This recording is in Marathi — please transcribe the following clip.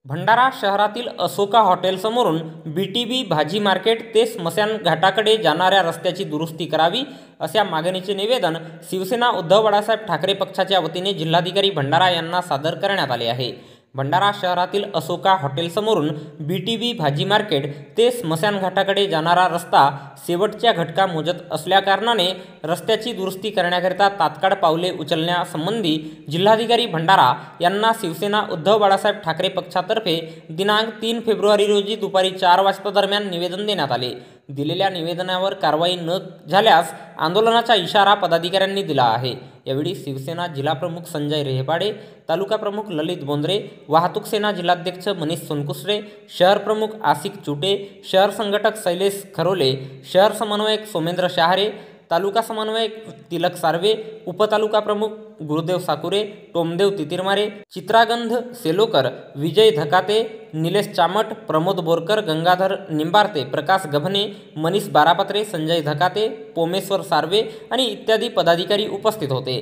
भंडारा शहरातील अशोका हॉटेलसमोरून BTB भाजी मार्केट ते स्मशान घाटाकडे जाणाऱ्या रस्त्याची दुरुस्ती करावी अशा मागणीचे निवेदन शिवसेना उद्धव बाळासाहेब ठाकरे पक्षाच्या वतीने जिल्हाधिकारी भंडारा यांना सादर करण्यात आले आहे। भंडारा शहरातील अशोका हॉटेलसमोरून BTB भाजी मार्केट ते स्मशान घाटाकडे जाणारा रस्ता शेवटच्या घटका मोजत असल्याकारणाने रस्त्याची दुरुस्ती करण्याकरिता तात्काळ पावले उचलण्यासंबंधी जिल्हाधिकारी भंडारा यांना शिवसेना उद्धव बाळासाहेब ठाकरे पक्षातर्फे दिनांक 3 फेब्रुवारी रोजी दुपारी 4 वाजता दरम्यान निवेदन देण्यात आले। दिलेल्या निवेदनावर कारवाई न झाल्यास आंदोलनाचा इशारा पदाधिकाऱ्यांनी दिला आहे। यावेळी शिवसेना जिल्हाप्रमुख संजय रेहपाडे, तालुका प्रमुख ललित बोंद्रे, वाहतूक सेना जिल्हाध्यक्ष मनीष सोनकुसरे, शहर प्रमुख आशिक चुटे, शहर संघटक शैलेश खरोले, शहर समन्वयक सोमेंद्र शहारे, तालुका समन्वयक तिलक सार्वे, उपतालुका प्रमुख गुरुदेव साकुरे, टोमदेव तितिरमारे, चित्रागंध सेलोकर, विजय धकाते, निलेश चामट, प्रमोद बोरकर, गंगाधर निंबारते, प्रकाश गभने, मनीष बारापत्रे, संजय धकाते, पोमेश्वर सार्वे आणि इत्यादी पदाधिकारी उपस्थित होते।